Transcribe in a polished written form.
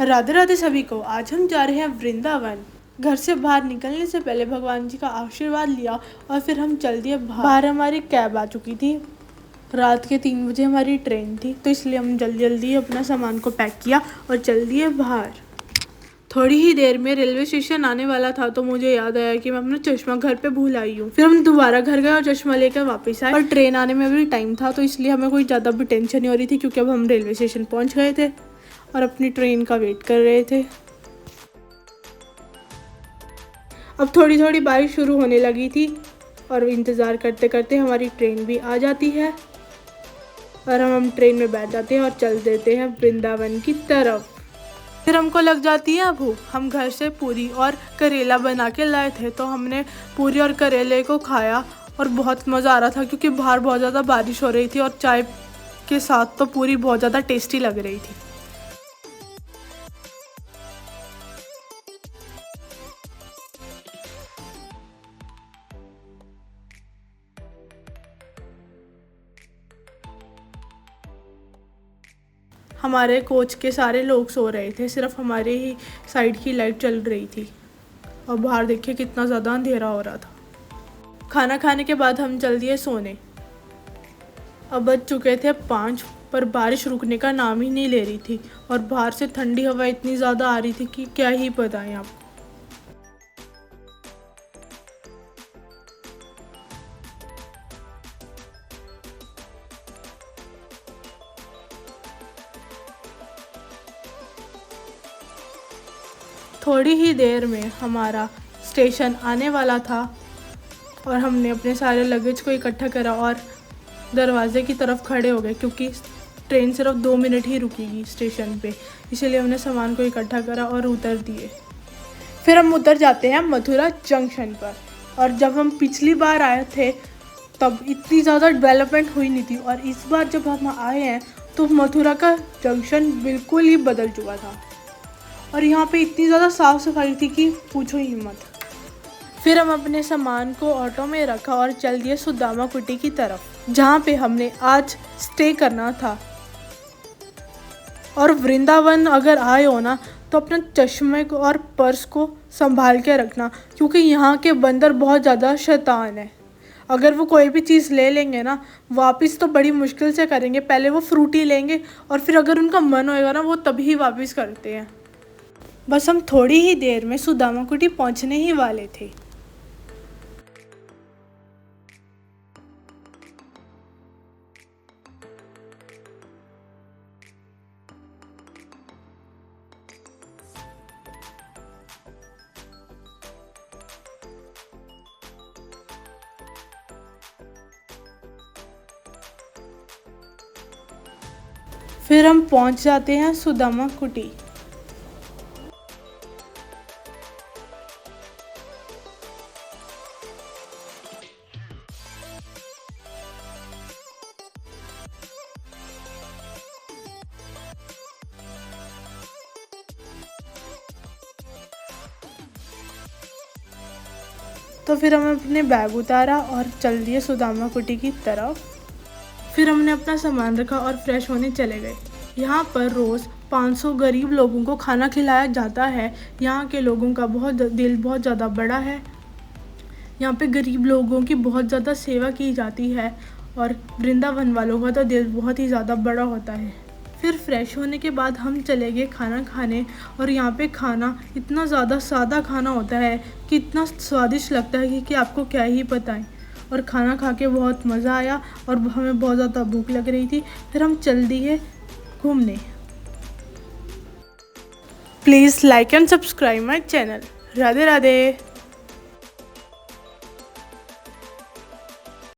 राधे राधे सभी को। आज हम जा रहे हैं वृंदावन। घर से बाहर निकलने से पहले भगवान जी का आशीर्वाद लिया और फिर हम चल दिए बाहर। हमारी कैब आ चुकी थी। रात के 3 बजे हमारी ट्रेन थी, तो इसलिए हम जल्दी जल्दी अपना सामान को पैक किया और चल दिए बाहर। थोड़ी ही देर में रेलवे स्टेशन आने वाला था, तो मुझे याद आया कि मैं अपना चश्मा घर पे भूल आई हूँ। फिर हम दोबारा घर गए और चश्मा लेकर वापस आए। और ट्रेन आने में भी टाइम था, तो इसलिए हमें कोई ज़्यादा भी टेंशन नहीं हो रही थी, क्योंकि अब हम रेलवे स्टेशन पहुँच गए थे और अपनी ट्रेन का वेट कर रहे थे। अब थोड़ी थोड़ी बारिश शुरू होने लगी थी और इंतज़ार करते करते हमारी ट्रेन भी आ जाती है और हम ट्रेन में बैठ जाते हैं और चल देते हैं वृंदावन की तरफ। फिर हमको लग जाती है भूख। हम घर से पूरी और करेला बना के लाए थे, तो हमने पूरी और करेले को खाया और बहुत मज़ा आ रहा था, क्योंकि बाहर बहुत ज़्यादा बारिश हो रही थी और चाय के साथ तो पूरी बहुत ज़्यादा टेस्टी लग रही थी। हमारे कोच के सारे लोग सो रहे थे, सिर्फ हमारे ही साइड की लाइट चल रही थी और बाहर देखिए कितना ज़्यादा अंधेरा हो रहा था। खाना खाने के बाद हम चल दिए सोने। अब बज चुके थे 5, पर बारिश रुकने का नाम ही नहीं ले रही थी और बाहर से ठंडी हवा इतनी ज़्यादा आ रही थी कि क्या ही बताएं आपको। थोड़ी ही देर में हमारा स्टेशन आने वाला था और हमने अपने सारे लगेज को इकट्ठा करा और दरवाजे की तरफ खड़े हो गए, क्योंकि ट्रेन सिर्फ 2 मिनट ही रुकेगी स्टेशन पे। इसीलिए हमने सामान को इकट्ठा करा और उतर दिए। फिर हम उतर जाते हैं मथुरा जंक्शन पर। और जब हम पिछली बार आए थे तब इतनी ज़्यादा डेवलपमेंट हुई नहीं थी, और इस बार जब हम आए हैं तो मथुरा का जंक्शन बिल्कुल ही बदल चुका था और यहाँ पे इतनी ज़्यादा साफ़ सफाई थी कि पूछो ही मत। फिर हम अपने सामान को ऑटो में रखा और चल दिए सुदामा कुटी की तरफ, जहाँ पे हमने आज स्टे करना था। और वृंदावन अगर आए हो ना, तो अपने चश्मे को और पर्स को संभाल के रखना, क्योंकि यहाँ के बंदर बहुत ज़्यादा शैतान है। अगर वो कोई भी चीज़ ले लेंगे ना, वापस तो बड़ी मुश्किल से करेंगे। पहले वो फ्रूटी लेंगे और फिर अगर उनका मन होएगा ना, वो तभी वापस करते हैं। बस हम थोड़ी ही देर में सुदामा कुटी पहुंचने ही वाले थे। फिर हम पहुंच जाते हैं सुदामा कुटी। तो फिर हमने अपने बैग उतारा और चल दिए सुदामा कुटी की तरफ। फिर हमने अपना सामान रखा और फ्रेश होने चले गए। यहाँ पर रोज़ 500 गरीब लोगों को खाना खिलाया जाता है। यहाँ के लोगों का दिल बहुत ज़्यादा बड़ा है। यहाँ पे गरीब लोगों की बहुत ज़्यादा सेवा की जाती है और वृंदावन वालों का तो दिल बहुत ही ज़्यादा बड़ा होता है। फिर फ्रेश होने के बाद हम चले गए खाना खाने, और यहाँ पे खाना इतना ज़्यादा सादा खाना होता है कि इतना स्वादिष्ट लगता है कि आपको क्या ही बताएं। और खाना खा के बहुत मज़ा आया और हमें बहुत ज़्यादा भूख लग रही थी। फिर हम चल दिए घूमने। Please like and subscribe my channel. Radhe Radhe.